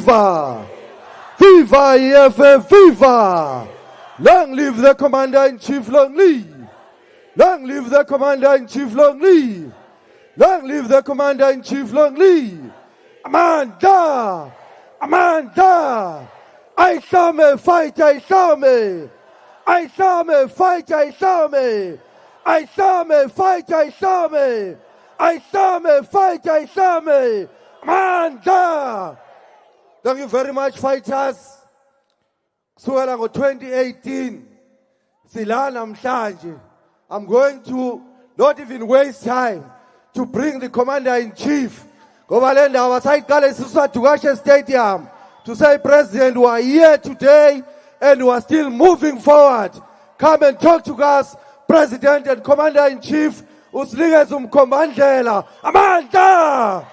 Viva! Viva EFF! Viva! Long live the Commander-in-Chief, long live! Long live the Commander-in-Chief, long live! Long live the Commander-in-Chief, long live! Amanda! Amanda! I saw me fight, I saw me! I saw me fight, I saw me! I saw me fight, I saw me! I saw me fight, I saw me! Amanda! Thank you very much, fighters. Kusukela ngo-2018, sila namhlanje. I'm going to not even waste time to bring the Commander-in-Chief. Ngoba le ndaba sayiqala isiswa Dukashe Stadium to say, President, we are here today and we are still moving forward. Come and talk to us, President and Commander-in-Chief. Usinikeze umkhombandlela. Amandla!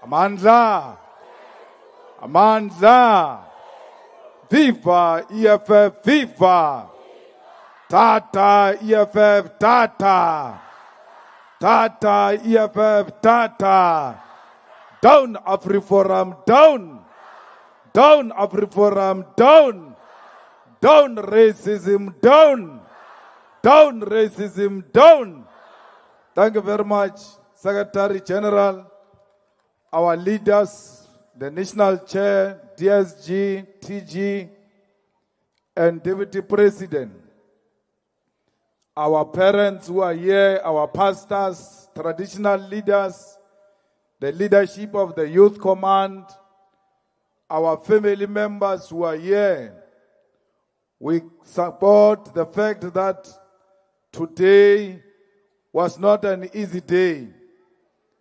Amandla! Amandla! Viva EFF, viva! Tata EFF, tata! Tata EFF, tata! Down AfriForum, down! Down AfriForum, down! Down racism, down! Down racism, down! Thank you very much, Secretary General, our leaders, the National Chair, DSG, TG, and Deputy President, our parents who are here, our pastors, traditional leaders, the leadership of the Youth Command, our family members who are here. We support the fact that today was not an easy day,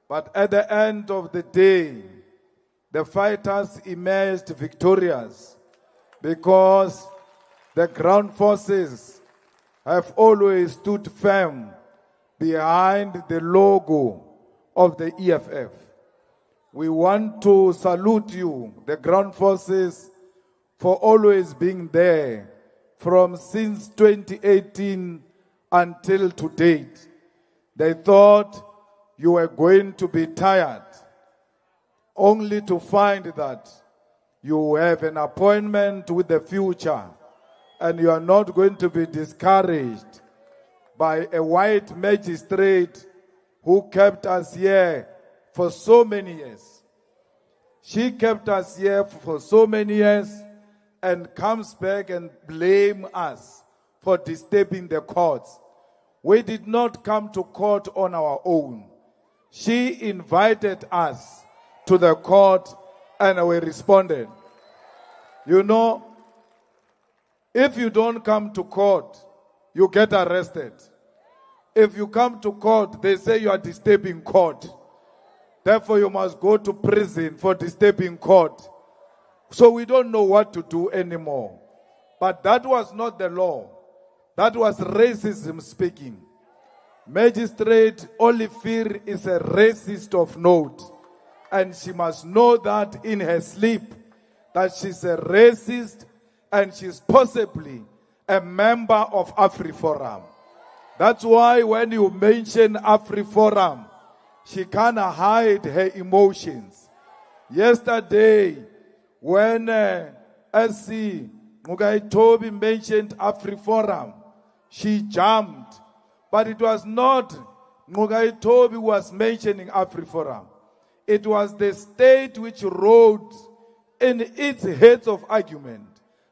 but at the end of the day, the fighters emerged victorious because the ground forces have always stood firm behind the logo of the EFF. We want to salute you, the ground forces, for always being there from since 2018 until to date. They thought you were going to be tired, only to find that you have an appointment with the future and you are not going to be discouraged by a white magistrate who kept us here for so many years. She kept us here for so many years and comes back and blame us for disturbing the courts. We did not come to court on our own. She invited us to the court and we responded. You know, if you don't come to court, you get arrested. If you come to court, they say you are disturbing court. Therefore, you must go to prison for disturbing court. So we don't know what to do anymore. But that was not the law. That was racism speaking. Magistrate Oliver is a racist of note. And she must know that in her sleep, that she's a racist and she's possibly a member of AfriForum. That's why when you mention AfriForum, she can't hide her emotions. Yesterday, when SC Mugaitobi mentioned AfriForum, she jumped. But it was not Mugaitobi who was mentioning AfriForum. It was the state which wrote in its heads of argument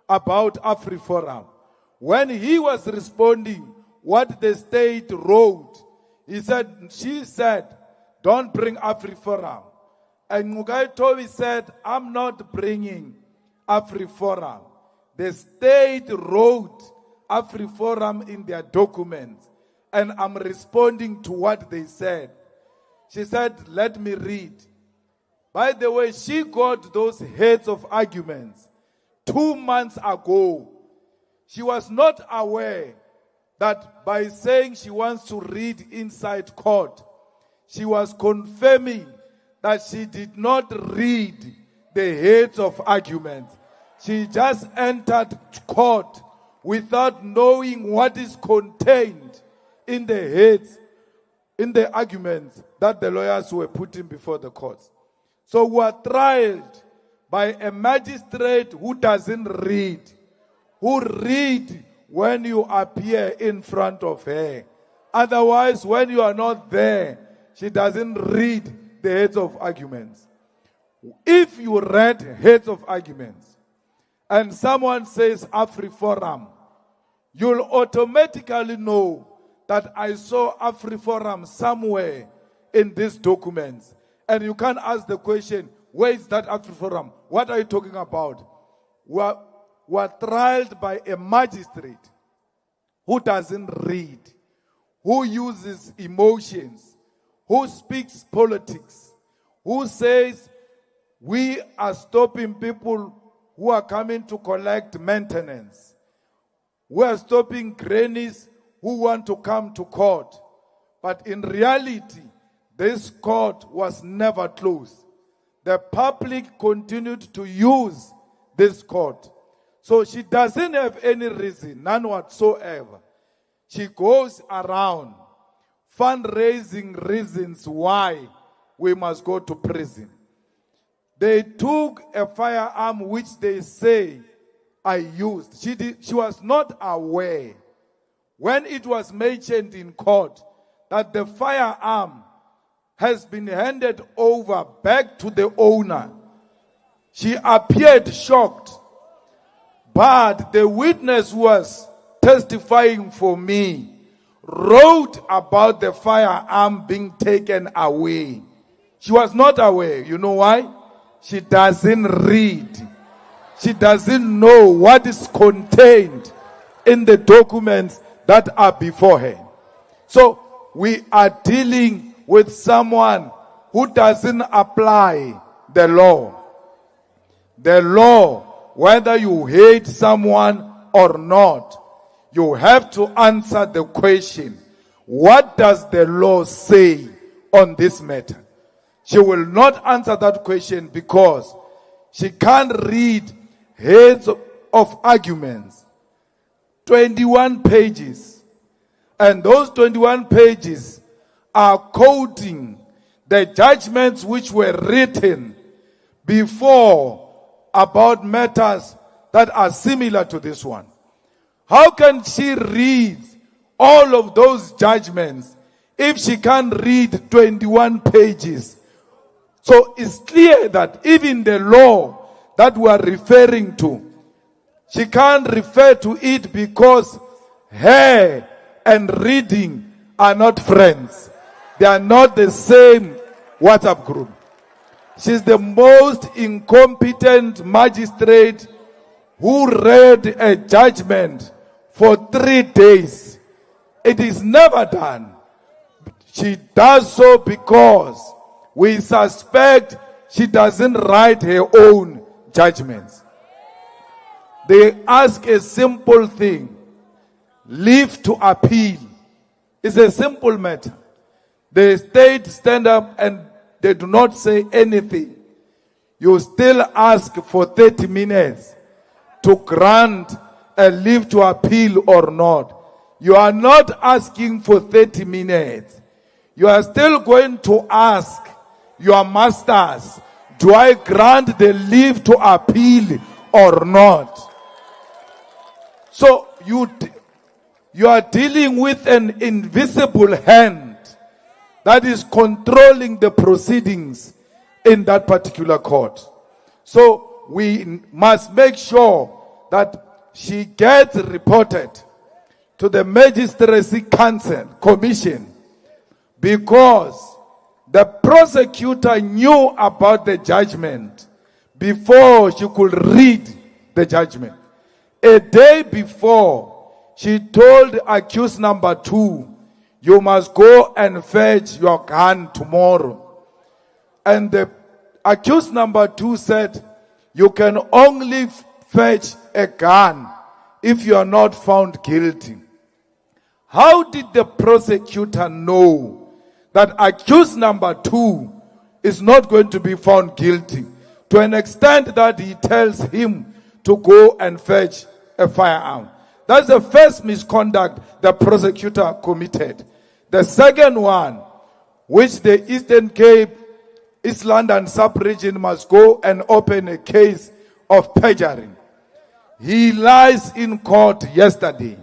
about AfriForum. When he was responding what the state wrote, she said, don't bring AfriForum. And Mugaitobi said, I'm not bringing AfriForum. The state wrote AfriForum in their documents, and I'm responding to what they said. She said, let me read. By the way, she got those heads of arguments 2 months ago. She was not aware that by saying she wants to read inside court, she was confirming that she did not read the heads of arguments. She just entered court without knowing what is contained in the heads, in the arguments that the lawyers were putting before the courts. So we are tried by a magistrate who doesn't read, who read when you appear in front of her. Otherwise, when you are not there, she doesn't read the heads of arguments. If you read heads of arguments and someone says AfriForum, you'll automatically know that I saw AfriForum somewhere in these documents. And you can't ask the question, where is that AfriForum? What are you talking about? We're trialed by a magistrate who doesn't read, who uses emotions, who speaks politics, who says we are stopping people who are coming to collect maintenance. We are stopping grannies who want to come to court. But in reality, this court was never closed. The public continued to use this court. So she doesn't have any reason, none whatsoever. She goes around fundraising reasons why we must go to prison. They took a firearm which they say I used. She was not aware when it was mentioned in court that the firearm has been handed over back to the owner. She appeared shocked. But the witness who was testifying for me wrote about the firearm being taken away. She was not aware. You know why? She doesn't read. She doesn't know what is contained in the documents that are before her. So we are dealing with someone who doesn't apply the law. The law, whether you hate someone or not, you have to answer the question, what does the law say on this matter? She will not answer that question because she can't read heads of arguments. 21 pages. And those 21 pages are quoting the judgments which were written before about matters that are similar to this one. How can she read all of those judgments if she can't read 21 pages? So it's clear that even the law that we are referring to, she can't refer to it because her and reading are not friends. They are not the same WhatsApp group. She's the most incompetent magistrate who read a judgment for 3 days. It is never done. She does so because we suspect she doesn't write her own judgments. They ask a simple thing, leave to appeal. It's a simple matter. The state stand up and they do not say anything. You still ask for 30 minutes to grant a leave to appeal or not. You are not asking for 30 minutes. You are still going to ask your masters, do I grant the leave to appeal or not? So you are dealing with an invisible hand that is controlling the proceedings in that particular court. So we must make sure that she gets reported to the Magistracy Council Commission because the prosecutor knew about the judgment before she could read the judgment. A day before, she told accused number 2, you must go and fetch your gun tomorrow. And the accused number 2 said, you can only fetch a gun if you are not found guilty. How did the prosecutor know that accused number 2 is not going to be found guilty to an extent that he tells him to go and fetch a firearm? That's the first misconduct the prosecutor committed. The second one, which the Eastern Cape East London sub-region must go and open a case of perjury. He lies in court yesterday.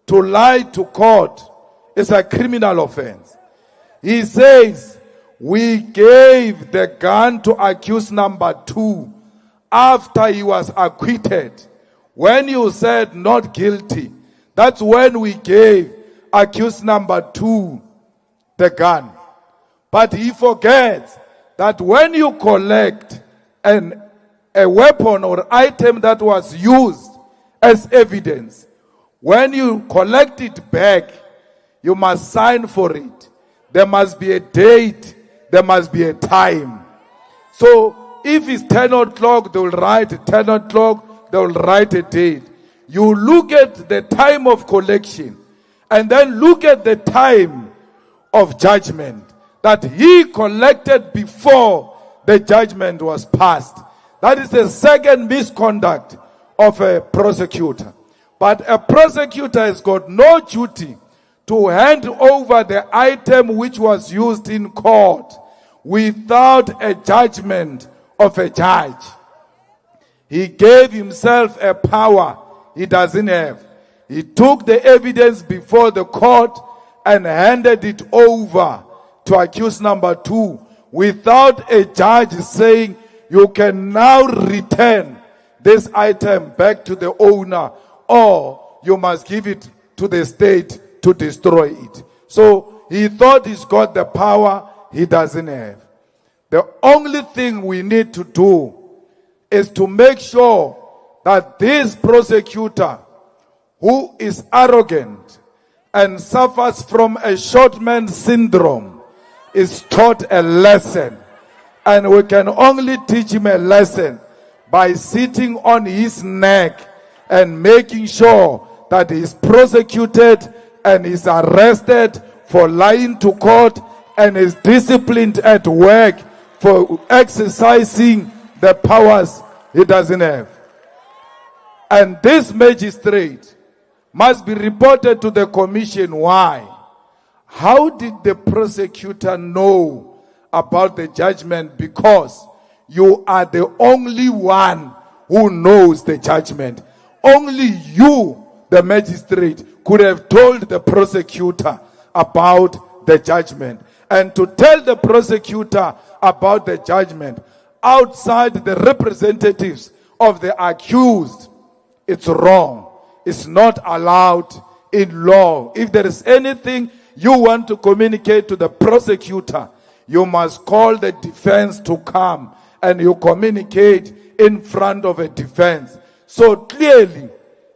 To lie to court is a criminal offense. He says, we gave the gun to accused number 2 after he was acquitted. When you said not guilty, that's when we gave accused number 2 the gun. But he forgets that when you collect a weapon or item that was used as evidence, when you collect it back, you must sign for it. There must be a date. There must be a time. So if it's 10 o'clock, they will write 10 o'clock, they will write a date. You look at the time of collection and then look at the time of judgment that he collected before the judgment was passed. That is the second misconduct of a prosecutor. But a prosecutor has got no duty to hand over the item which was used in court without a judgment of a judge. He gave himself a power he doesn't have. He took the evidence before the court and handed it over to accused number 2 without a judge saying, you can now return this item back to the owner, or you must give it to the state to destroy it. So he thought he's got the power he doesn't have. The only thing we need to do is to make sure that this prosecutor, who is arrogant and suffers from a short man syndrome, is taught a lesson. And we can only teach him a lesson by sitting on his neck and making sure that he is prosecuted and is arrested for lying to court and is disciplined at work for exercising the powers he doesn't have. And this magistrate must be reported to the commission. Why? How did the prosecutor know about the judgment? Because you are the only one who knows the judgment. Only you, the magistrate, could have told the prosecutor about the judgment. And to tell the prosecutor about the judgment outside the representatives of the accused, it's wrong. It's not allowed in law. If there is anything you want to communicate to the prosecutor, you must call the defense to come and you communicate in front of a defense. So clearly,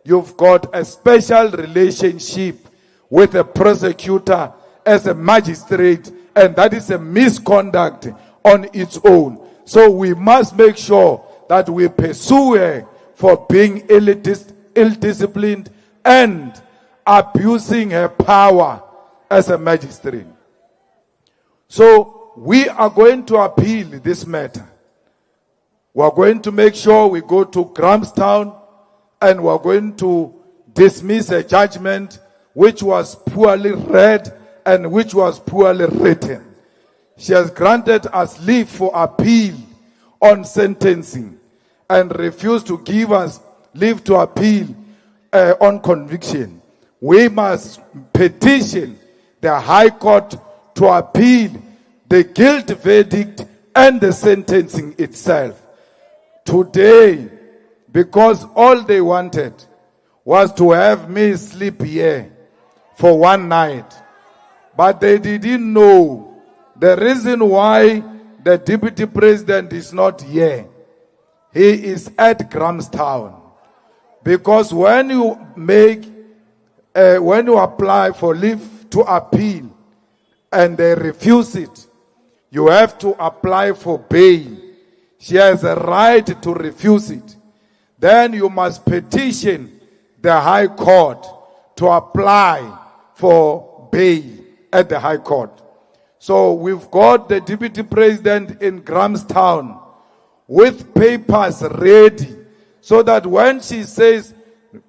you've got a special relationship with a prosecutor as a magistrate, and that is a misconduct on its own. So we must make sure that we pursue her for being ill-disciplined and abusing her power as a magistrate. So we are going to appeal this matter. We are going to make sure we go to Grahamstown and we are going to dismiss a judgment which was poorly read and which was poorly written. She has granted us leave for appeal on sentencing and refused to give us leave to appeal on conviction. We must petition the High Court to appeal the guilt verdict and the sentencing itself. Today, because all they wanted was to have me sleep here for one night, but they didn't know the reason why the deputy president is not here. He is at Grahamstown. Because when you apply for leave to appeal and they refuse it, you have to apply for bail. She has a right to refuse it. Then you must petition the High Court to apply for bail at the High Court. So we've got the deputy president in Grahamstown with papers ready, so that when she says,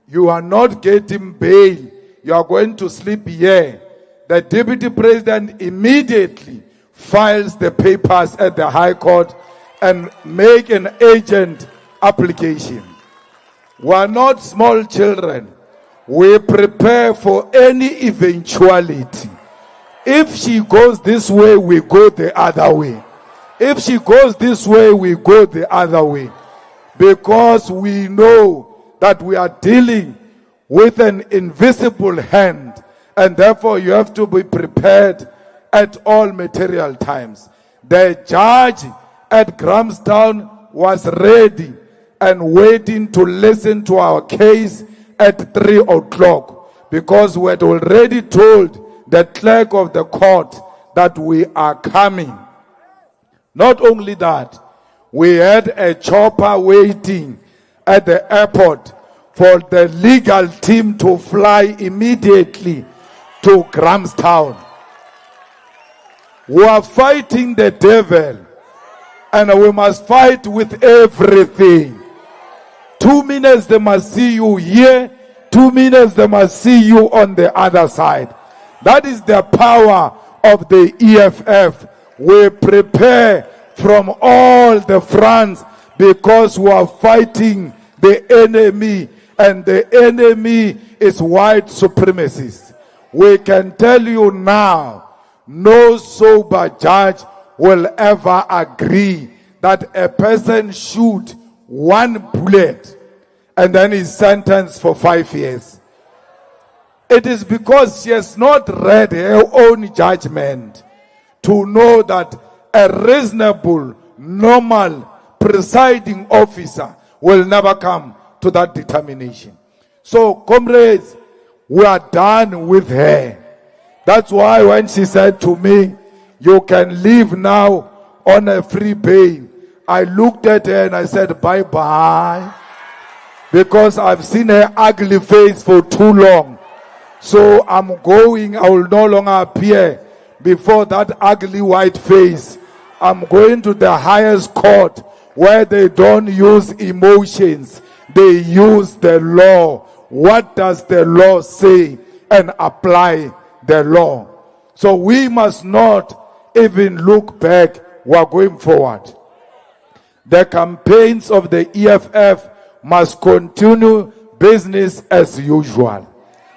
you are not getting bail, you are going to sleep here, the deputy president immediately files the papers at the High Court and make an agent application. We are not small children. We prepare for any eventuality. If she goes this way, we go the other way. If she goes this way, we go the other way. Because we know that we are dealing with an invisible hand, and therefore you have to be prepared at all material times. The judge at Grahamstown was ready and waiting to listen to our case at 3 o'clock, because we had already told the clerk of the court that we are coming. Not only that, we had a chopper waiting at the airport for the legal team to fly immediately to Grahamstown. We are fighting the devil, and we must fight with everything. 2 minutes they must see you here, 2 minutes they must see you on the other side. That is the power of the EFF. We prepare from all the fronts because we are fighting the enemy, and the enemy is white supremacists. We can tell you now, no sober judge will ever agree that a person shoot 1 bullet and then is sentenced for 5 years. It is because she has not read her own judgment to know that a reasonable, normal, presiding officer will never come to that determination. So, comrades, we are done with her. That's why when she said to me, you can leave now on a free bail, I looked at her and I said, bye-bye. Because I've seen her ugly face for too long. So I'm going, I will no longer appear before that ugly white face. I'm going to the highest court where they don't use emotions. They use the law. What does the law say? And apply the law. So we must not even look back. We are going forward. The campaigns of the EFF must continue business as usual.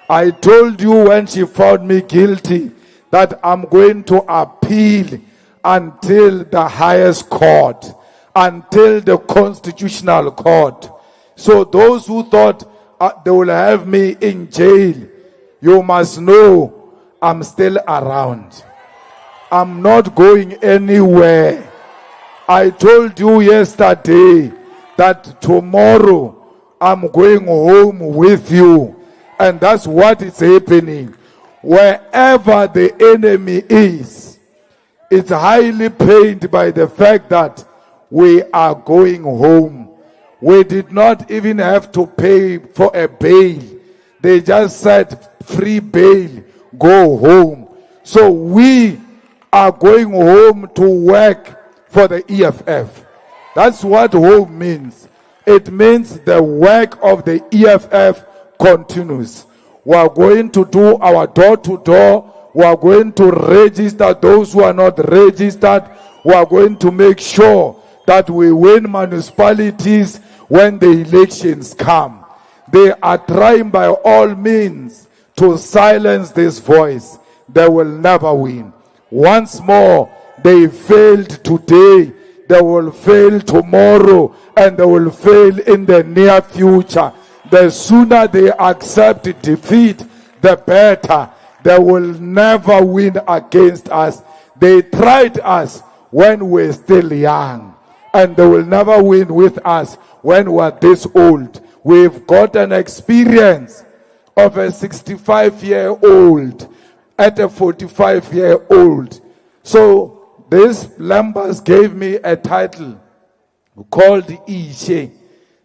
I told you when she found me guilty that I'm going to appeal until the highest court, until the constitutional court. So those who thought they will have me in jail, you must know I'm still around. I'm not going anywhere. I told you yesterday that tomorrow I'm going home with you. And that's what is happening. Wherever the enemy is, it's highly pained by the fact that we are going home. We did not even have to pay for a bail. They just said free bail, go home. So we are going home to work for the EFF. That's what home means. It means the work of the EFF continues. We are going to do our door-to-door. We are going to register those who are not registered. We are going to make sure that we win municipalities when the elections come. They are trying by all means to silence this voice. They will never win. Once more, they failed today. They will fail tomorrow, and they will fail in the near future. The sooner they accept defeat, the better. They will never win against us. They tried us when we're still young, and they will never win with us when we're this old. We've got an experience of a 65-year-old at a 45-year-old. So these members gave me a title called Ishe.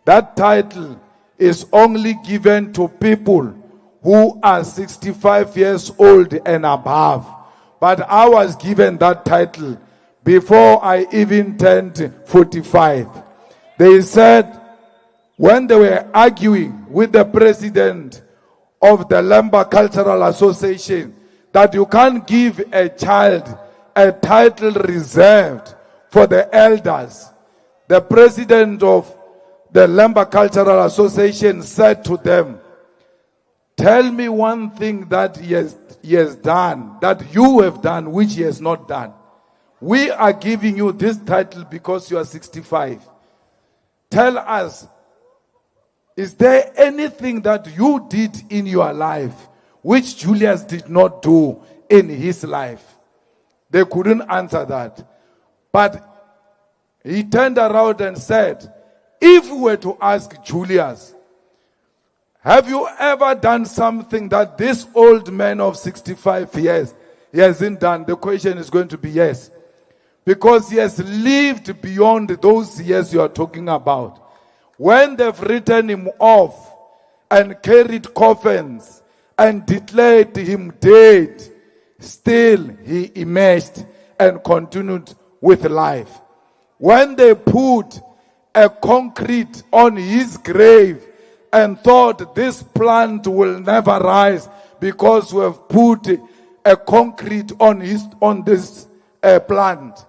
That title is only given to people who are 65 years old and above. But I was given that title before I even turned 45. They said, when they were arguing with the president of the Lemba Cultural Association, that you can't give a child a title reserved for the elders. The president of the Lemba Cultural Association said to them, tell me one thing that he has done, that you have done, which he has not done. We are giving you this title because you are 65. Tell us, is there anything that you did in your life which Julius did not do in his life? They couldn't answer that. But he turned around and said, if we were to ask Julius, have you ever done something that this old man of 65 years he hasn't done? The question is going to be yes. Because he has lived beyond those years you are talking about. When they've written him off and carried coffins and declared him dead, still he emerged and continued with life. When they put a concrete on his grave and thought this plant will never rise because we have put a concrete on this plant,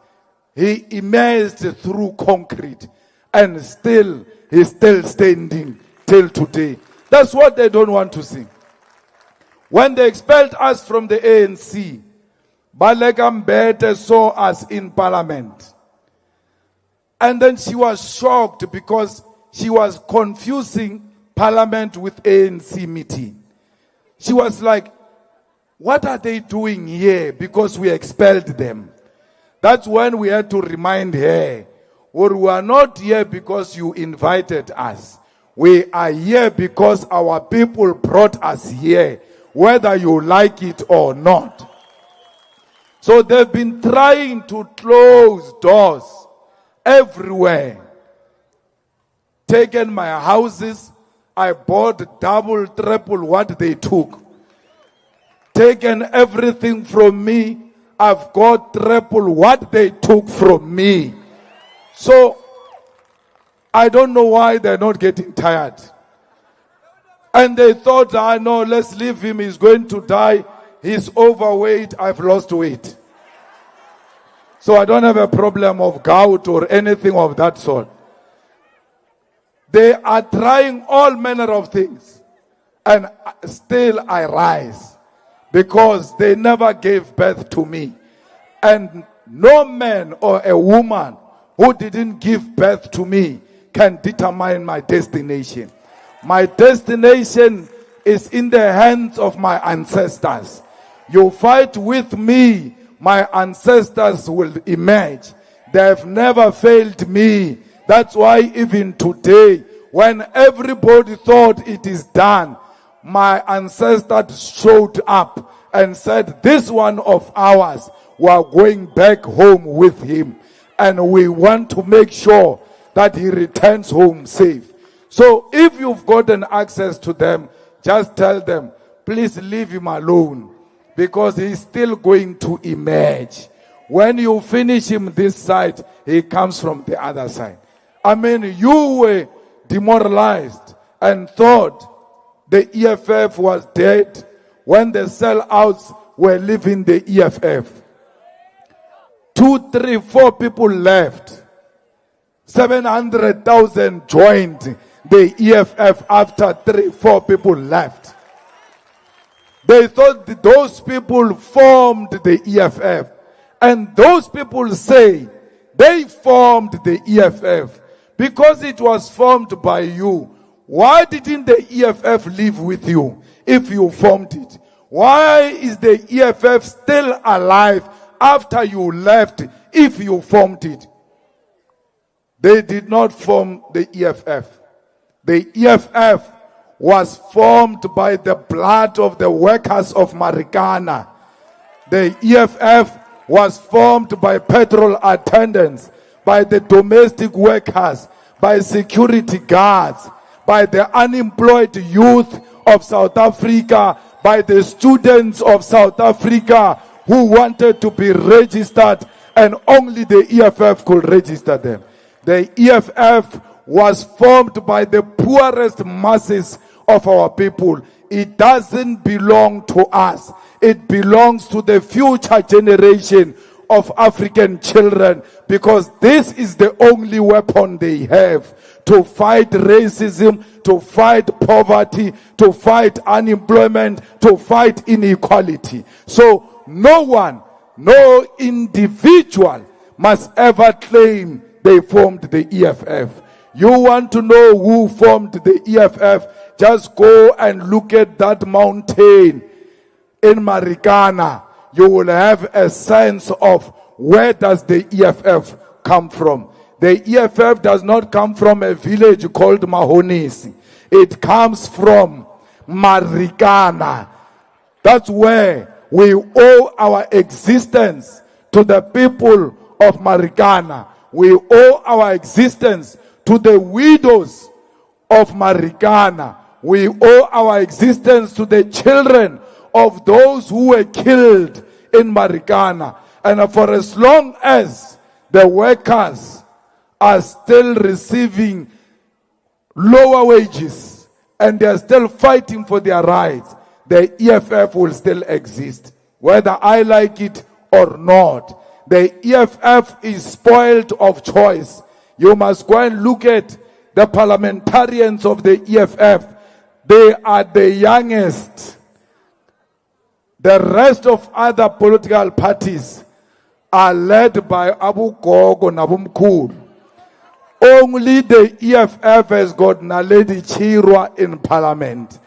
he emerged through concrete and he's still standing till today. That's what they don't want to see. When they expelled us from the ANC, Baleka Mbete saw us in parliament. And then she was shocked because she was confusing parliament with ANC meeting. She was like, what are they doing here? Because we expelled them. That's when we had to remind her, well, we are not here because you invited us. We are here because our people brought us here, whether you like it or not. So they've been trying to close doors everywhere. Taken my houses, I bought double, triple what they took. Taken everything from me, I've got triple what they took from me. So, I don't know why they're not getting tired. And they thought, no, let's leave him, he's going to die. He's overweight, I've lost weight. So I don't have a problem of gout or anything of that sort. They are trying all manner of things. And still I rise. Because they never gave birth to me. And no man or a woman who didn't give birth to me can determine my destination. My destination is in the hands of my ancestors. You fight with me, my ancestors will emerge. They have never failed me. That's why even today, when everybody thought it is done, my ancestors showed up and said, this one of ours, we are going back home with him. And we want to make sure that he returns home safe. So if you've gotten access to them, just tell them, please leave him alone. Because he's still going to emerge. When you finish him this side, he comes from the other side. I mean, you were demoralized and thought the EFF was dead when the sellouts were leaving the EFF. 2, 3, 4 people left. 700,000 joined the EFF after 3, 4 people left. They thought that those people formed the EFF. And those people say they formed the EFF because it was formed by you. Why didn't the EFF live with you if you formed it? Why is the EFF still alive after you left if you formed it? They did not form the EFF. The EFF was formed by the blood of the workers of Marikana. The EFF was formed by petrol attendants, by the domestic workers, by security guards, by the unemployed youth of South Africa, by the students of South Africa who wanted to be registered, and only the EFF could register them. The EFF was formed by the poorest masses of our people. It doesn't belong to us. It belongs to the future generation of African children, because this is the only weapon they have to fight racism, to fight poverty, to fight unemployment, to fight inequality. So no one, no individual must ever claim they formed the EFF. You want to know who formed the EFF? Just go and look at that mountain in Marikana. You will have a sense of where does the EFF come from. The EFF does not come from a village called Mahonisi. It comes from Marikana. That's where we owe our existence to the people of Marikana. We owe our existence to the widows of Marikana. We owe our existence to the children of those who were killed in Marikana. And for as long as the workers are still receiving lower wages and they are still fighting for their rights, the EFF will still exist, whether I like it or not. The EFF is spoiled of choice. You must go and look at the parliamentarians of the EFF. They are the youngest. The rest of other political parties are led by Abu Gogo Nabumkul. Only the EFF has got Naledi Chirwa in parliament.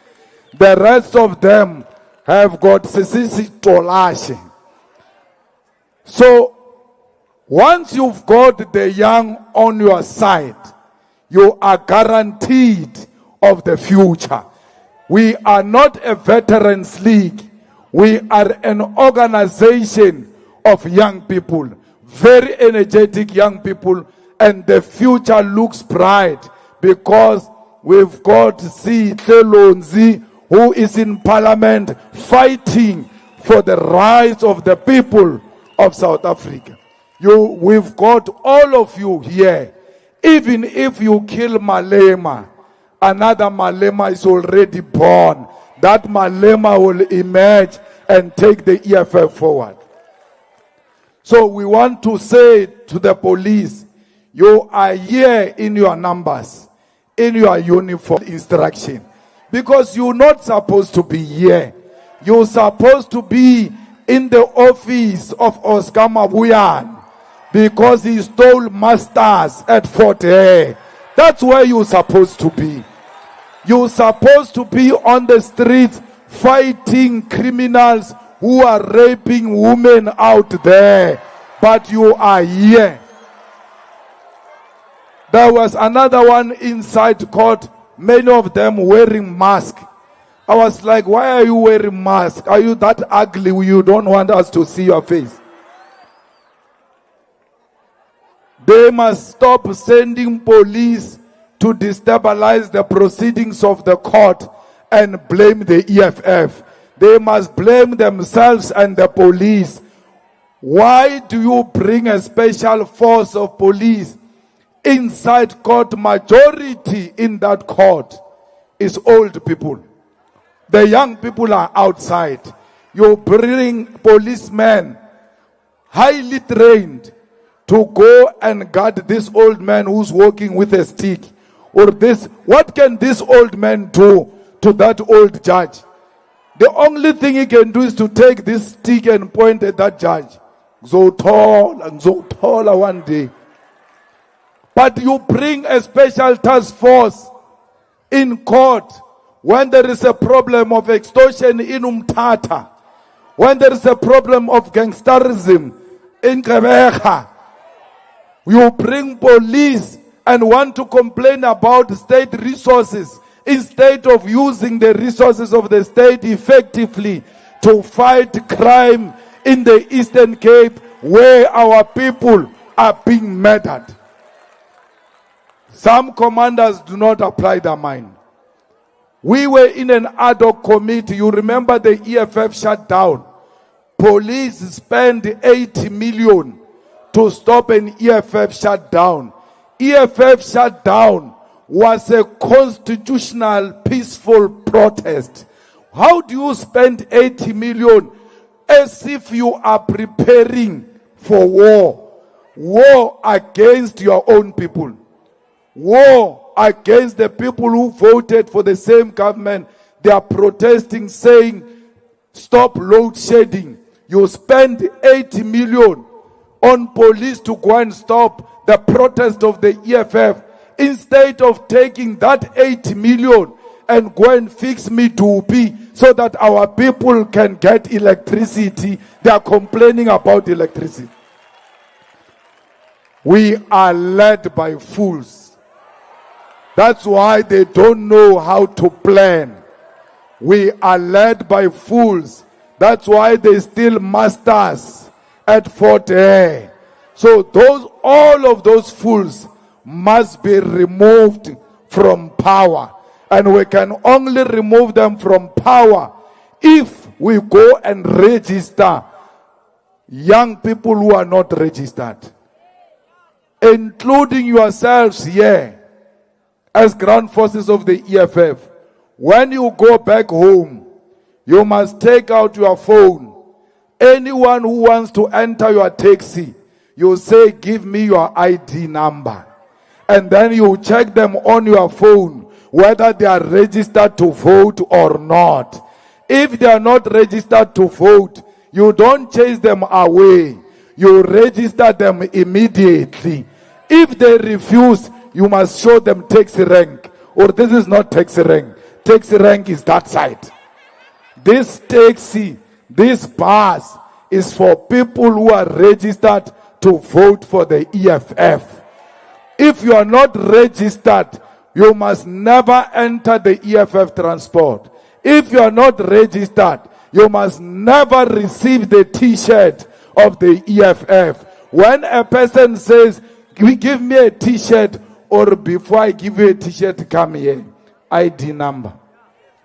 The rest of them have got Sisisi Tolashe. So, once you've got the young on your side, you are guaranteed of the future. We are not a veterans league. We are an organization of young people, very energetic young people, and the future looks bright because we've got Telonzi, who is in parliament fighting for the rights of the people of South Africa. We've got all of you here. Even if you kill Malema, another Malema is already born. That Malema will emerge and take the EFF forward. So we want to say to the police, you are here in your numbers, in your uniform instruction, because you're not supposed to be here. You're supposed to be in the office of Oscar Mabuyan, because he stole masters at Fort Hare. That's where you're supposed to be. You're supposed to be on the streets fighting criminals who are raping women out there. But you are here. There was another one inside court, many of them wearing masks. I was like, why are you wearing masks? Are you that ugly you don't want us to see your face? They must stop sending police to destabilize the proceedings of the court and blame the EFF. They must blame themselves and the police. Why do you bring a special force of police inside court? Majority in that court is old people. The young people are outside. You bring policemen, highly trained, to go and guard this old man who's walking with a stick. Or this, what can this old man do to that old judge? The only thing he can do is to take this stick and point at that judge. So tall and so taller one day. But you bring a special task force in court when there is a problem of extortion in Umtata, when there is a problem of gangsterism in Quebec. You bring police and want to complain about state resources instead of using the resources of the state effectively to fight crime in the Eastern Cape where our people are being murdered. Some commanders do not apply their mind. We were in an ad hoc committee. You remember the EFF shut down. Police spent 80 million to stop an EFF shutdown. EFF shutdown was a constitutional, peaceful protest. How do you spend 80 million as if you are preparing for war. War against your own people. War against the people who voted for the same government. They are protesting, saying, stop load shedding. You spend 80 million on police to go and stop the protest of the EFF. Instead of taking that 80 million and go and fix me Dupi so that our people can get electricity, they are complaining about electricity. We are led by fools. That's why they don't know how to plan. We are led by fools. That's why they still masters at Fort Hare. So all of those fools must be removed from power. And we can only remove them from power if we go and register young people who are not registered, including yourselves here as ground forces of the EFF. When you go back home, you must take out your phone. Anyone who wants to enter your taxi, you say, give me your ID number. And then you check them on your phone whether they are registered to vote or not. If they are not registered to vote, you don't chase them away. You register them immediately. If they refuse, you must show them taxi rank. Or this is not taxi rank. Taxi rank is that side. This taxi, this bus is for people who are registered to vote for the EFF. If you are not registered, you must never enter the EFF transport. If you are not registered, you must never receive the t-shirt of the EFF. When a person says, give me a t-shirt, or before I give you a t-shirt, come here, ID number.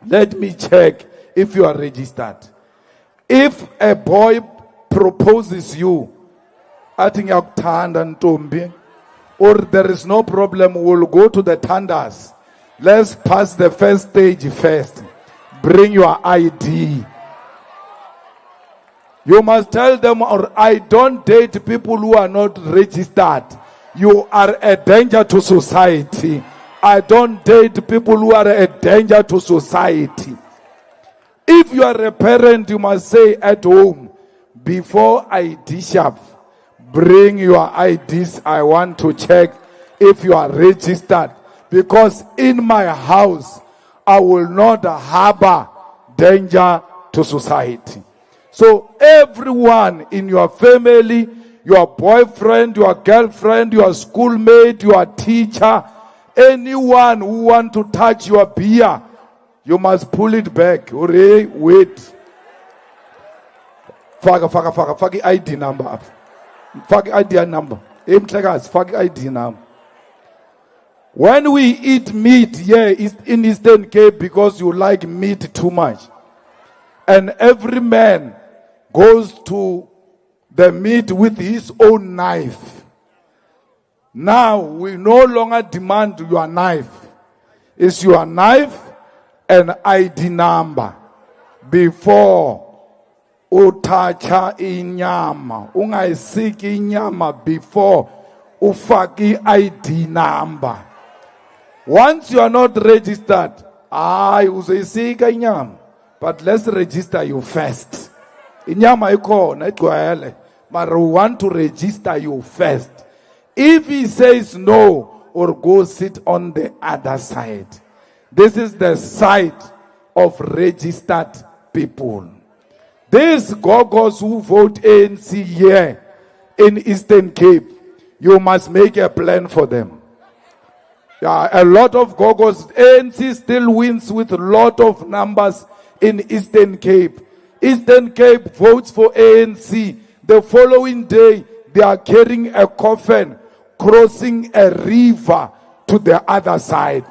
Let me check if you are registered. If a boy proposes you, I think or there is no problem, we'll go to the tenders. Let's pass the first stage first. Bring your ID. You must tell them, or I don't date people who are not registered. You are a danger to society. I don't date people who are a danger to society. If you are a parent, you must say at home, before I dish up, bring your IDs. I want to check if you are registered. Because in my house, I will not harbor danger to society. So everyone in your family, your boyfriend, your girlfriend, your schoolmate, your teacher, anyone who want to touch your beer, you must pull it back. Hooray, wait. Fag ID number up. Fag ID number. Fag ID number. When we eat meat here in Eastern Cape, because you like meat too much, and every man goes to the meat with his own knife. Now we no longer demand your knife. It's your knife and ID number before utacha inyama. Ungaisiki inyama before ufaki ID number. Once you are not registered, uzaisika inyama. But let's register you first. Inyama ikona igcwele. But we want to register you first. If he says no, or go sit on the other side. This is the side of registered people. These gogos who vote ANC here in Eastern Cape, you must make a plan for them. Yeah, a lot of gogos. ANC still wins with a lot of numbers in Eastern Cape. Eastern Cape votes for ANC. The following day, they are carrying a coffin, crossing a river to the other side.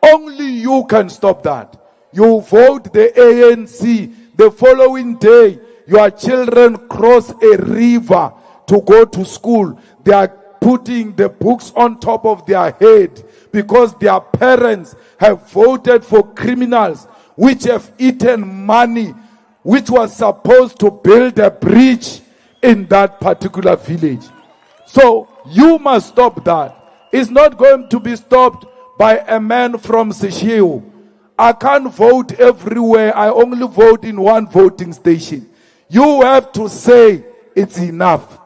Only you can stop that. You vote the ANC. The following day, your children cross a river to go to school. They are putting the books on top of their head because their parents have voted for criminals which have eaten money which was supposed to build a bridge in that particular village. So you must stop that. It's not going to be stopped by a man from Seychelles. I can't vote everywhere. I only vote in one voting station. You have to say it's enough.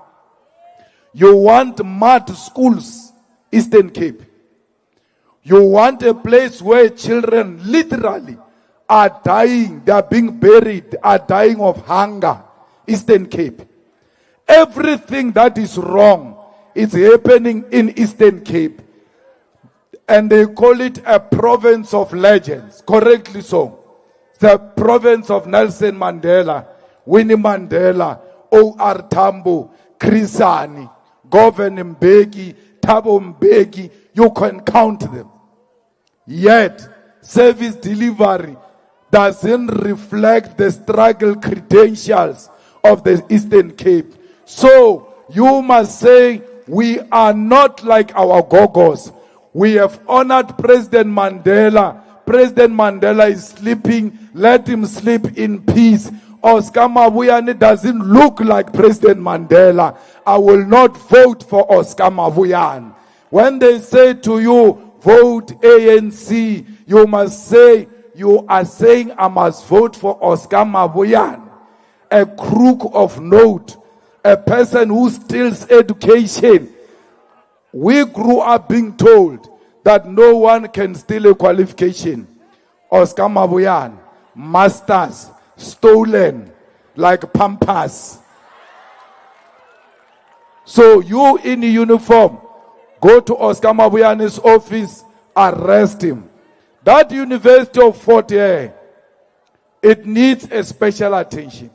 You want mud schools, Eastern Cape. You want a place where children literally are dying, they are being buried, are dying of hunger, Eastern Cape. Everything that is wrong is happening in Eastern Cape. And they call it a province of legends, correctly so. The province of Nelson Mandela, Winnie Mandela, O.R. Tambo, Chris Hani, Govan Mbeki, Thabo Mbeki, you can count them. Yet, service delivery doesn't reflect the struggle credentials of the Eastern Cape. So, you must say, we are not like our gogos. We have honored President Mandela. President Mandela is sleeping. Let him sleep in peace. Oscar Mavuyane doesn't look like President Mandela. I will not vote for Oscar Mavuyane. When they say to you, vote ANC, you must say, you are saying I must vote for Oscar Mavuyane, a crook of note, a person who steals education. We grew up being told that no one can steal a qualification. Oscar Mavuyane, masters, stolen like pampas. So you in uniform, go to Oscar Mavuyane's office, arrest him. That University of Fort Hare, it needs a special attention.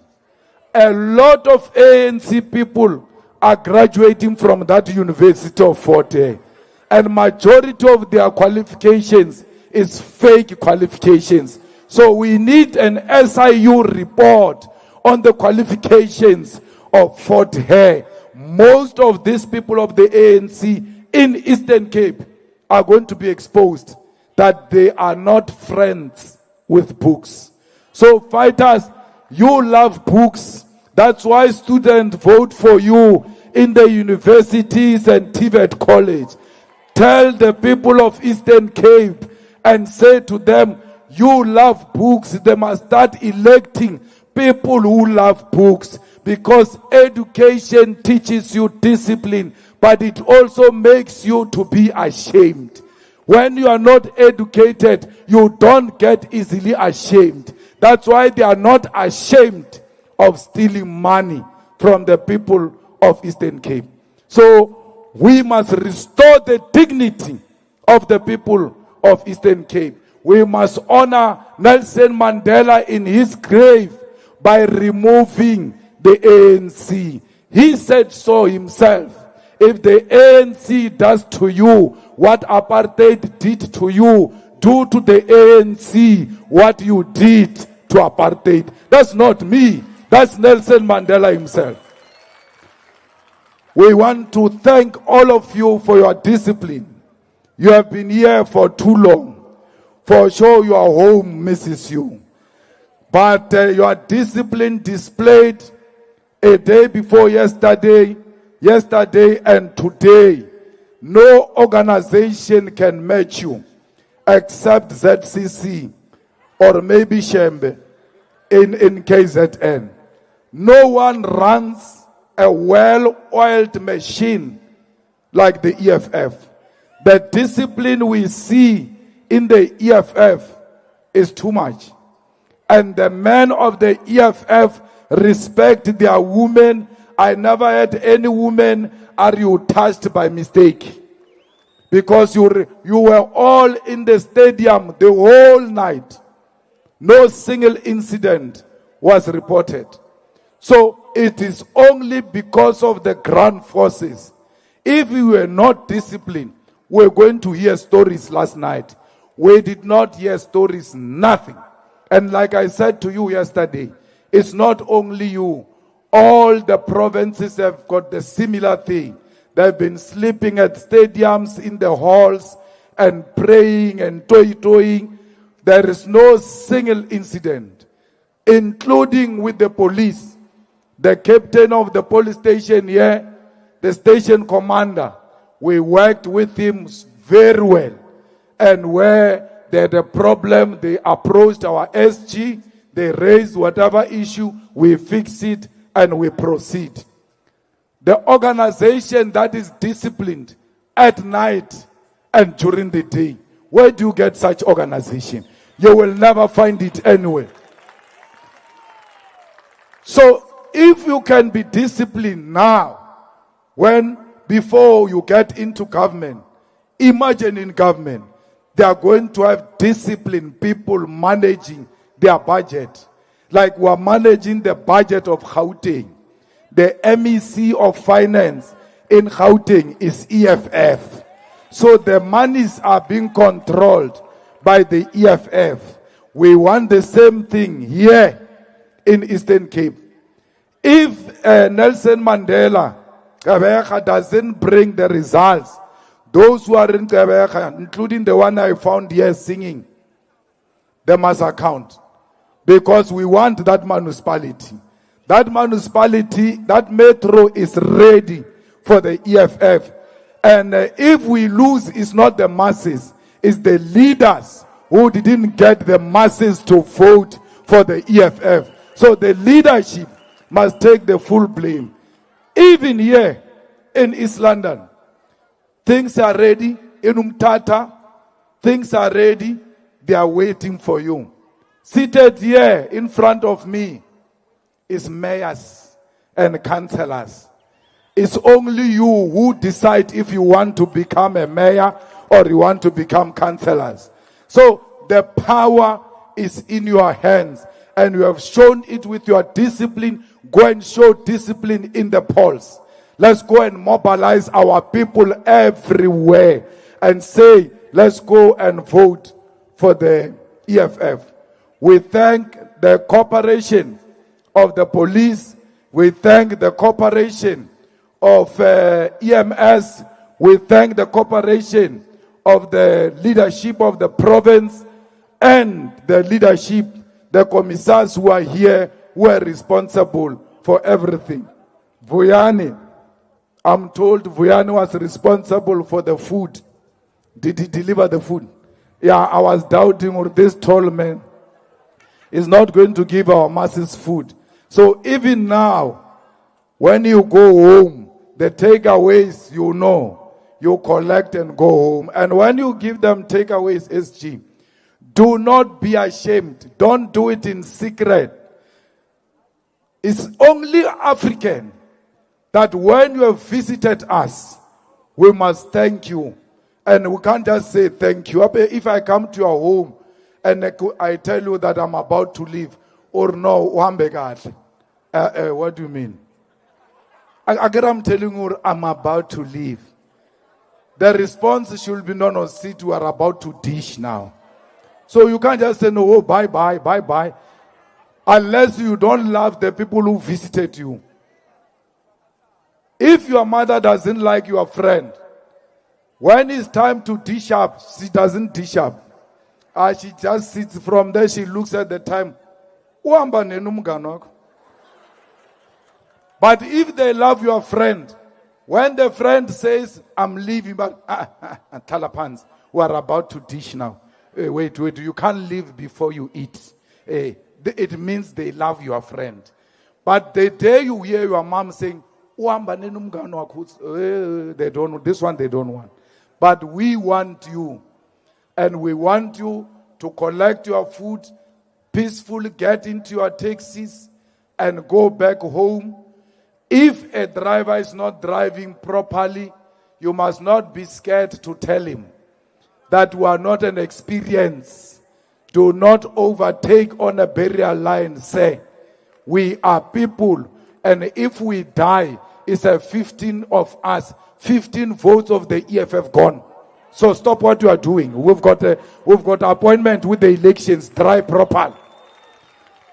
A lot of ANC people are graduating from that University of Fort Hare. And majority of their qualifications is fake qualifications. So we need an SIU report on the qualifications of Fort Hare. Most of these people of the ANC in Eastern Cape are going to be exposed that they are not friends with books. So fighters, you love books. That's why students vote for you in the universities and TVET college. Tell the people of Eastern Cape and say to them, you love books. They must start electing people who love books, because education teaches you discipline, but it also makes you to be ashamed. When you are not educated, you don't get easily ashamed. That's why they are not ashamed of stealing money from the people of Eastern Cape. So we must restore the dignity of the people of Eastern Cape. We must honor Nelson Mandela in his grave by removing the ANC. He said so himself. If the ANC does to you what apartheid did to you, do to the ANC what you did to apartheid. That's not me. That's Nelson Mandela himself. We want to thank all of you for your discipline. You have been here for too long. For sure your home misses you. But your discipline displayed a day before yesterday and today, no organization can match you except ZCC or maybe Shembe in KZN. No one runs a well-oiled machine like the EFF. The discipline we see in the EFF is too much. And the men of the EFF respect their women. I never had any woman, are you touched by mistake? Because you were all in the stadium the whole night. No single incident was reported. So it is only because of the ground forces. If we were not disciplined, we were going to hear stories last night. We did not hear stories, nothing. And like I said to you yesterday, it's not only you. All the provinces have got the similar thing. They've been sleeping at stadiums, in the halls, and praying and toying. There is no single incident, including with the police. The captain of the police station here, the station commander, we worked with him very well. And where they had a problem, they approached our SG, they raised whatever issue, we fix it and we proceed. The organization that is disciplined at night and during the day, where do you get such organization? You will never find it anywhere. So if you can be disciplined now, before you get into government, imagine in government, they are going to have disciplined people managing their budget. Like we are managing the budget of Gauteng. The MEC of finance in Gauteng is EFF. So the monies are being controlled by the EFF. We want the same thing here in Eastern Cape. If Nelson Mandela doesn't bring the results, those who are in Gqeberha, including the one I found here singing, they must account. Because we want that municipality. That municipality, that metro is ready for the EFF. And if we lose, it's not the masses, it's the leaders who didn't get the masses to vote for the EFF. So the leadership must take the full blame. Even here in East London, things are ready. In Umtata, things are ready. They are waiting for you. Seated here in front of me is mayors and councillors. It's only you who decide if you want to become a mayor or you want to become councillors. So the power is in your hands, and you have shown it with your discipline. Go and show discipline in the polls. Let's go and mobilize our people everywhere and say, let's go and vote for the EFF. We thank the cooperation of the police. We thank the cooperation of EMS. We thank the cooperation of the leadership of the province and the leadership, the commissars who are here, who are responsible for everything. Vuyani, I'm told Vuyani was responsible for the food. Did he deliver the food? Yeah, I was doubting, or this tall man is not going to give our masses food. So even now, when you go home, the takeaways, you collect and go home. And when you give them takeaways, SG, do not be ashamed. Don't do it in secret. It's only African that when you have visited us, we must thank you. And we can't just say thank you. If I come to your home and I tell you that I'm about to leave, or no, what do you mean? I'm telling you I'm about to leave. The response should be, no, sit, we are about to dish now. So you can't just say, no, bye. Unless you don't love the people who visited you. If your mother doesn't like your friend, when it's time to dish up, she doesn't dish up. She just sits from there, she looks at the time. But if they love your friend, when the friend says, I'm leaving, but Talapans, we are about to dish now. Wait, you can't leave before you eat. It means they love your friend. But the day you hear your mom saying, they don't, this one they don't want. But we want you. And we want you to collect your food, peacefully get into your taxis, and go back home. If a driver is not driving properly, you must not be scared to tell him that you are not an experience. Do not overtake on a burial line. Say, we are people, and if we die, it's a 15 of us, 15 votes of the EFF gone. So stop what you are doing. We've got appointment with the elections. Drive proper.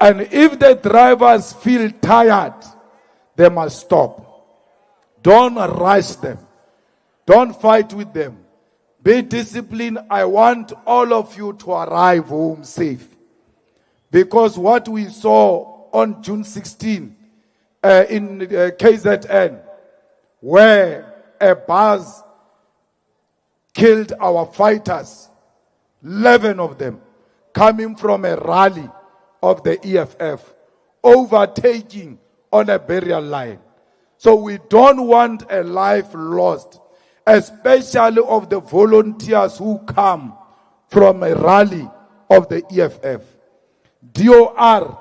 And if the drivers feel tired, they must stop. Don't rush them. Don't fight with them. Be disciplined. I want all of you to arrive home safe. Because what we saw on June 16 in KZN, where a bus killed our fighters, 11 of them, coming from a rally of the EFF, overtaking on a burial line. So we don't want a life lost, especially of the volunteers who come from a rally of the EFF. DOR,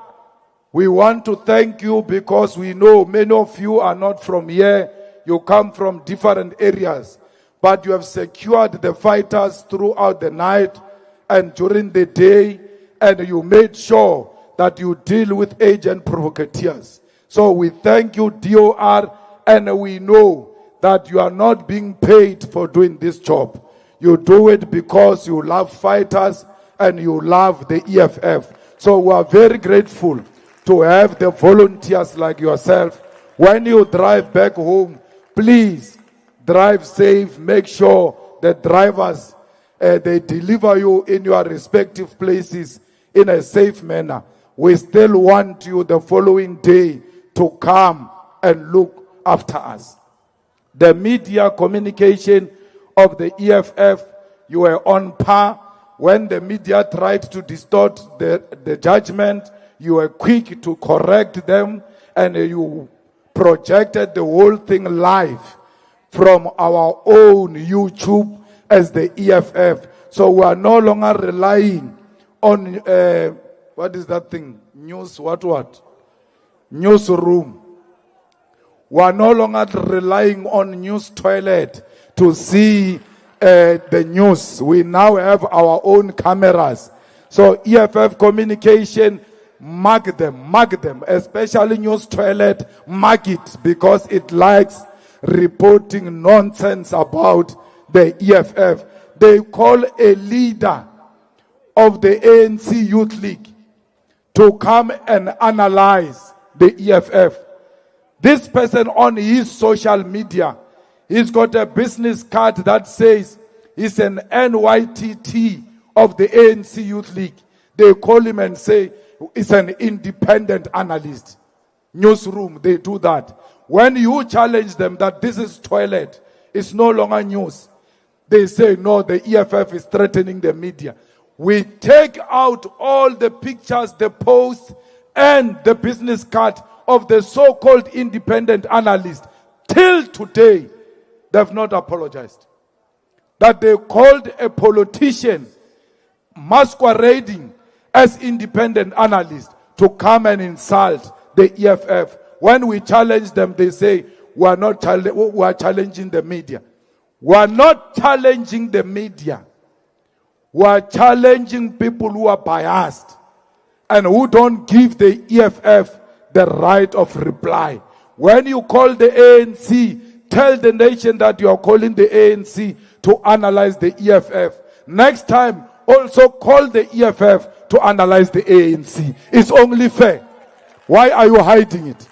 we want to thank you because we know many of you are not from here. You come from different areas, but you have secured the fighters throughout the night and during the day, and you made sure that you deal with agent provocateurs. So we thank you, DOR, and we know that you are not being paid for doing this job. You do it because you love fighters and you love the EFF. So we are very grateful to have the volunteers like yourself. When you drive back home, please drive safe. Make sure the drivers, they deliver you in your respective places in a safe manner. We still want you the following day to come and look after us. The media communication of the EFF, you were on par. When the media tried to distort the judgment, you were quick to correct them, and you projected the whole thing live from our own YouTube as the EFF. So we are no longer relying on, what is that thing? Newsroom. We are no longer relying on news toilet to see the news. We now have our own cameras. So EFF communication, mark them, especially news toilet, mark it, because it likes reporting nonsense about the EFF. They call a leader of the ANC Youth League to come and analyze the EFF. This person on his social media, he's got a business card that says he's an NYTT of the ANC Youth League. They call him and say he's an independent analyst. Newsroom, they do that. When you challenge them that this is toilet, it's no longer news, they say no, the EFF is threatening the media. We take out all the pictures, the posts, and the business card of the so-called independent analyst. Till today, they have not apologized. That they called a politician masquerading as independent analyst to come and insult the EFF. When we challenge them, they say, we are challenging the media. We are not challenging the media. We are challenging people who are biased and who don't give the EFF the right of reply. When you call the ANC, tell the nation that you are calling the ANC to analyze the EFF. Next time, also call the EFF to analyze the ANC. It's only fair. Why are you hiding it?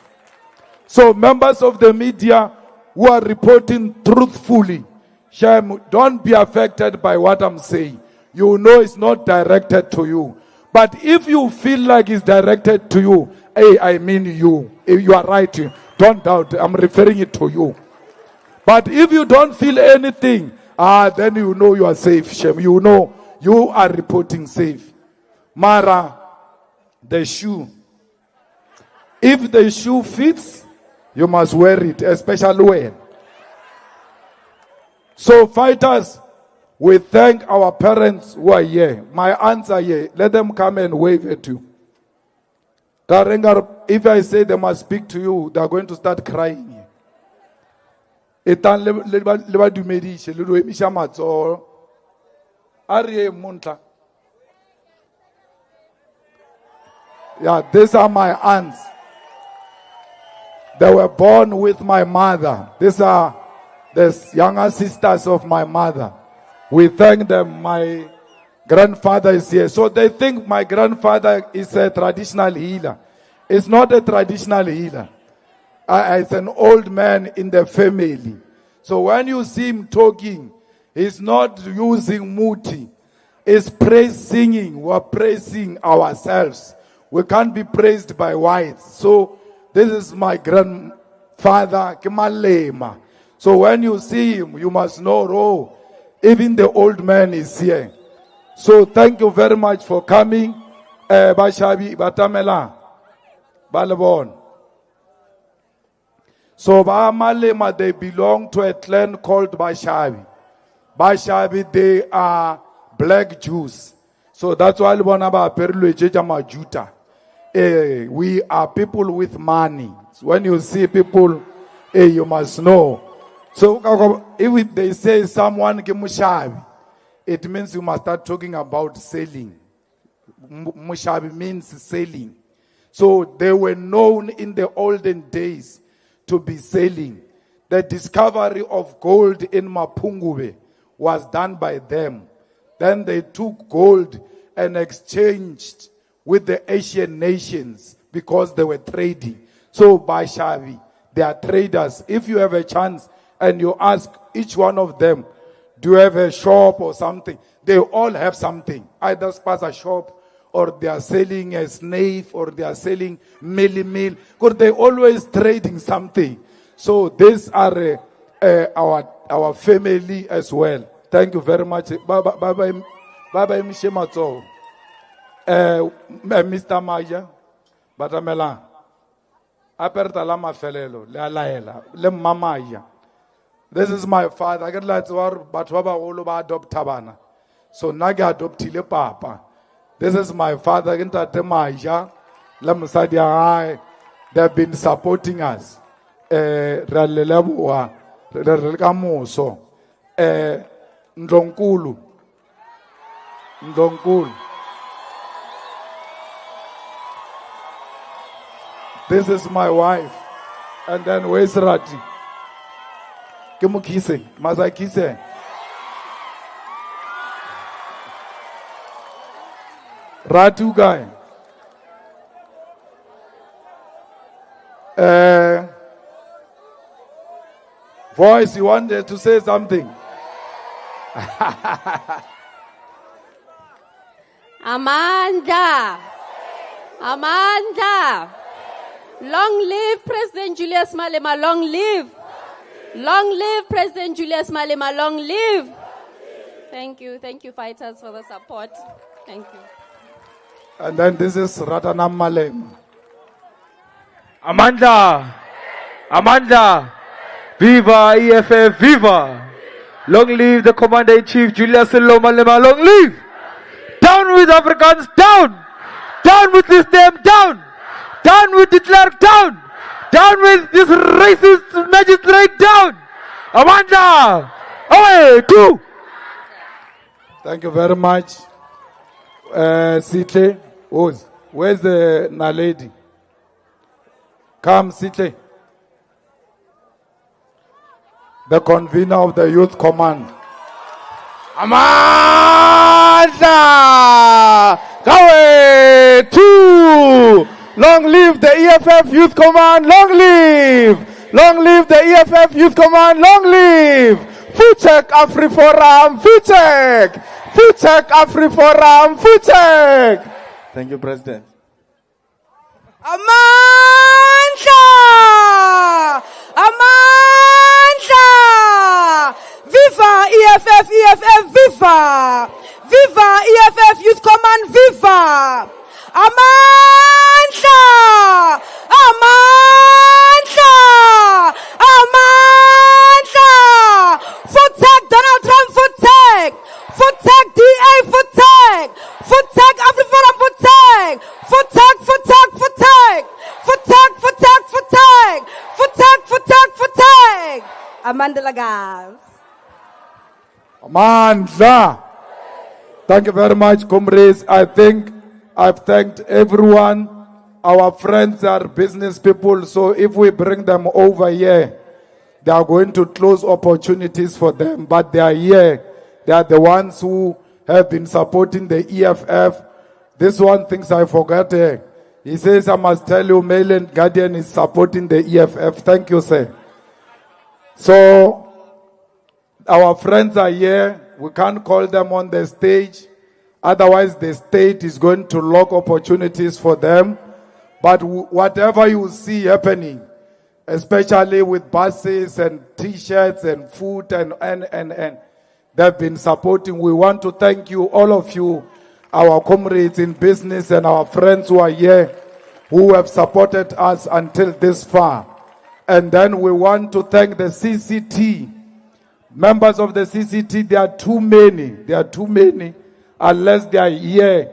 So members of the media who are reporting truthfully, don't be affected by what I'm saying. You know it's not directed to you. But if you feel like it's directed to you, hey, I mean you. If you are right, don't doubt. I'm referring it to you. But if you don't feel anything, then you know you are safe, Shem. You know you are reporting safe. Mara, the shoe. If the shoe fits, you must wear it, especially when. So fighters, we thank our parents who are here. My aunts are here. Let them come and wave at you. If I say they must speak to you, they are going to start crying. Yeah, these are my aunts. They were born with my mother. These are the younger sisters of my mother. We thank them. My grandfather is here. So they think my grandfather is a traditional healer. It's not a traditional healer. It's an old man in the family. So when you see him talking, he's not using muti. It's praise singing. We're praising ourselves. We can't be praised by whites. So this is my grandfather, Malema. So when you see him, you must know, oh, even the old man is here. So thank you very much for coming. Bashabi, Batamela, Balabon. So Malema, they belong to a clan called Bashabi. Bashabi, they are black Jews. So that's why we are people with money. So when you see people, you must know. So if they say someone Mushabi, it means you must start talking about selling. Mushabi means selling. So they were known in the olden days to be selling. The discovery of gold in Mapungube was done by them. Then they took gold and exchanged with the Asian nations because they were trading. So Bashabi, they are traders. If you have a chance and you ask each one of them, do you have a shop or something? They all have something. Either spasa shop, or they are selling a snake, or they are selling meal. Because they always trading something. So these are our family as well. Thank you very much. Bye-bye, Mr. Maja, Batamela. Aperta la mafelelo, le alaela, le mamaya. This is my father. I get like to Batwaba Oluba adopt Tabana. So Naga adoptile Papa. This is my father. Maja. They've been supporting us. Ralelabua, Relgamoso, Ndonkulu. This is my wife. And then where's Rati? Kimukise, Mazakise. Ratu guy. Voice, you wanted to say something? Amanda. Long live President Julius Malema, long live. Long live President Julius Malema, long live. Thank you fighters for the support. Thank you. And then this is Ratanam Malema. Amanda, viva EFF, viva. Long live the Commander-in-Chief Julius Malema, long live. Down with Africans, down. Down with this name, down. Down with de Klerk, down. Down with this racist magistrate, down. Amanda, away, two. Thank you very much. Sitle, where's the Naledi? Come, Sitle. The convener of the Youth Command. Amanda! Kawe! Two! Long live the EFF Youth Command! Long live! Long live the EFF Youth Command! Long live! Futek AfriForum! Futek! Futek AfriForum! Futek! Thank you, President. Amanda! Viva EFF, viva! Viva EFF Youth Command, viva! Amanda! Futek Donald Trump, Futek! Futek DA, Futek! Futek AfriForum, Futek! Futek! Amanda Lagas. Amanda! Thank you very much, comrades. I think I've thanked everyone. Our friends are business people, so if we bring them over here, they are going to close opportunities for them, but they are here. They are the ones who have been supporting the EFF. This one thinks I forgot. He says, I must tell you, Mayland Guardian is supporting the EFF. Thank you, sir. So, our friends are here. We can't call them on the stage. Otherwise, the state is going to lock opportunities for them. But whatever you see happening, especially with buses and t-shirts and food and they've been supporting. We want to thank you, all of you, our comrades in business and our friends who are here, who have supported us until this far. And then we want to thank the CCT. Members of the CCT, there are too many. There are too many, unless they are here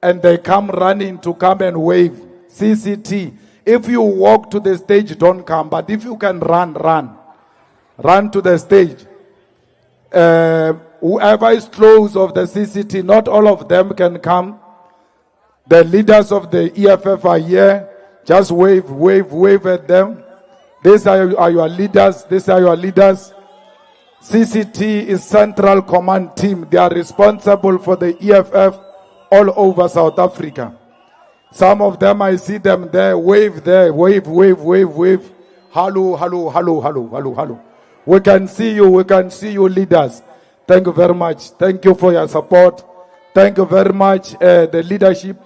and they come running to come and wave. CCT. If you walk to the stage, don't come. But if you can run. Run to the stage. Whoever is close of the CCT, not all of them can come. The leaders of the EFF are here. Just wave at them. These are your leaders. These are your leaders. CCT is Central Command Team. They are responsible for the EFF all over South Africa. Some of them, I see them there. Wave there. Wave. Hello. We can see you, leaders. Thank you very much. Thank you for your support. Thank you very much, the leadership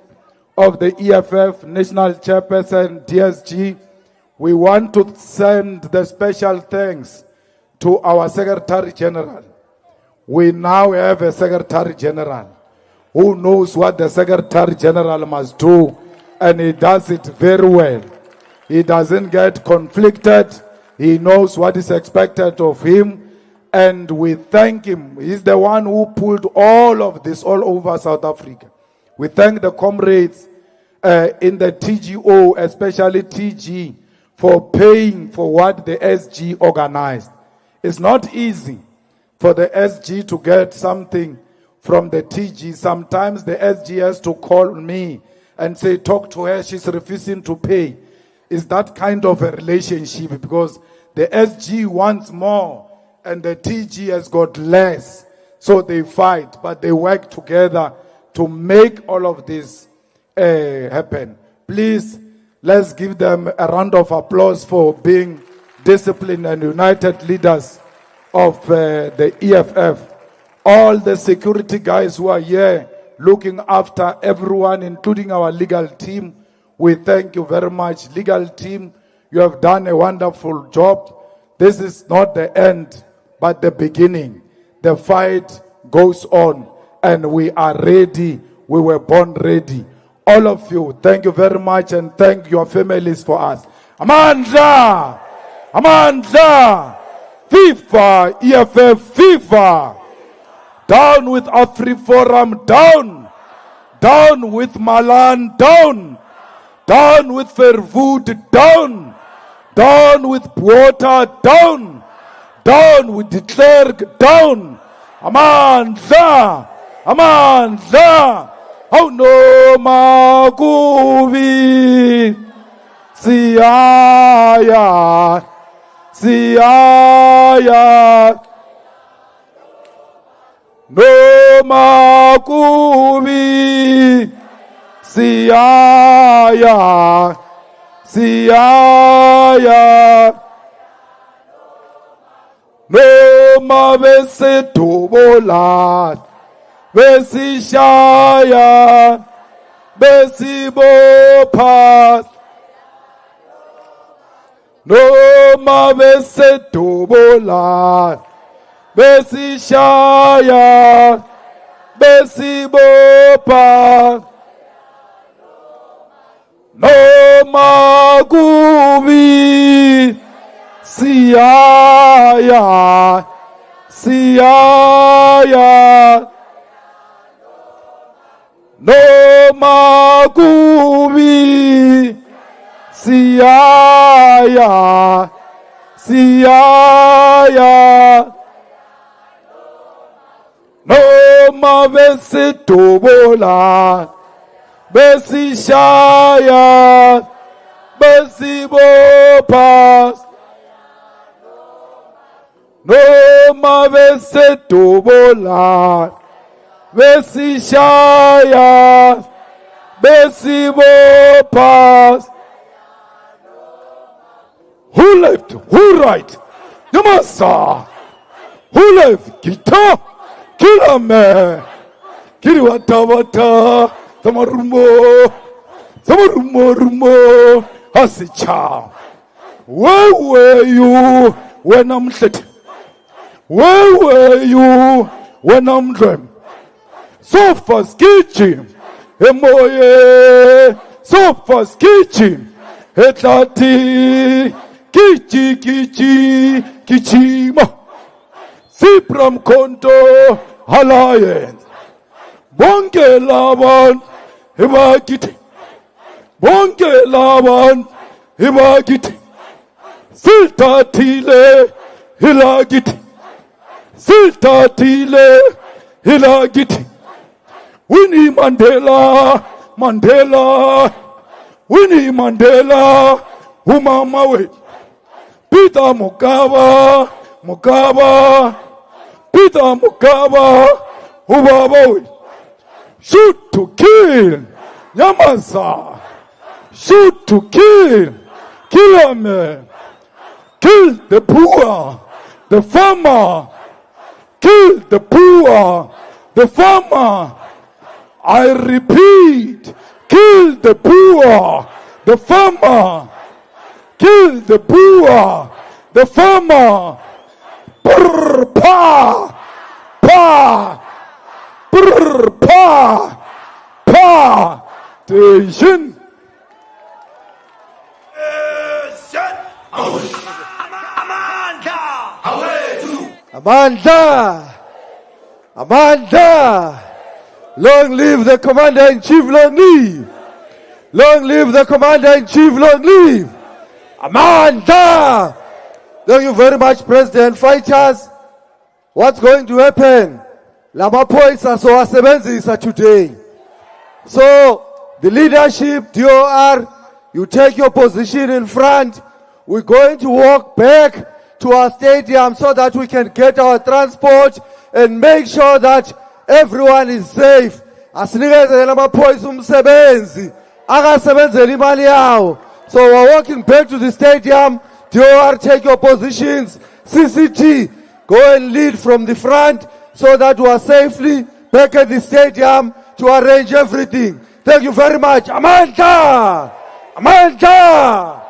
of the EFF, National Chairperson, DSG. We want to send the special thanks to our Secretary General. We now have a Secretary General who knows what the Secretary General must do, and he does it very well. He doesn't get conflicted. He knows what is expected of him, and we thank him. He's the one who pulled all of this all over South Africa. We thank the comrades in the TGO, especially TG, for paying for what the SG organized. It's not easy for the SG to get something from the TG. Sometimes the SG has to call me and say, talk to her, she's refusing to pay. It's that kind of a relationship, because the SG wants more and the TG has got less. So they fight, but they work together to make all of this happen. Please, let's give them a round of applause for being disciplined and united leaders of the EFF. All the security guys who are here looking after everyone, including our legal team, we thank you very much. Legal team, you have done a wonderful job. This is not the end, but the beginning. The fight goes on, and we are ready. We were born ready. All of you, thank you very much, and thank your families for us. Amandla! FIFA, EFF, FIFA! Down with AfriForum, down! Down with Malan, down! Down with Verwoerd, down! Down with Water, down! Down with de Klerk, down! Amandla! Oh no, Makubi! Siyaya! No Makubi! Siyaya! No Mabese Tobola! Besishaya! Besibopas! No Mabese Tobola! Besishaya! Besibopas! No Magubi! Siyaya! No Magubi! Siyaya! No Mabese Tobola! Besishaya! Besibopas! No Mabese Tobola! Besishaya! Besibopas! Who left? Who right? Yamasa! Who left? Kita! Kilame! Kiriwata! Tamarumbo! Some rumo hasicha. Where were you when I'm set? Where were you when I'm dream? So fast kitchen, emoye. So fast kitchen, etati, kichima. Sipram Konto Alliance. Bonke Laban Hibakiti. Bonke Laban Hibakiti. Silta Tile Hilagiti. Silta Tile Hilagiti. Winnie Mandela, Mandela. Winnie Mandela, Umamawe. Peter Mugabe, Mugabe. Peter Mugabe, Ubabawe. Shoot to kill, Yamasa. Shoot to kill, kill me. Kill the poor, the farmer. Kill the poor, the farmer. I repeat, kill the poor, the farmer. Kill the poor, the farmer. Brr, pa, pa, brr, pa, pa. Station. Amanda! Amanda! Long live the Commander-in-Chief, long live! Long live the Commander-in-Chief, long live! Amanda! Thank you very much, President. Fighters, what's going to happen? Lamaphoyisa sowasebenzisa today. So, the leadership, DOR, you take your position in front. We're going to walk back to our stadium so that we can get our transport and make sure that everyone is safe. Asinikezele amaphoyisa umsebenzi, akasebenzeli imali yawo. So we're walking back to the stadium. DOR, take your positions. CCT, go and lead from the front so that we are safely back at the stadium to arrange everything. Thank you very much. Amanda! Amanda!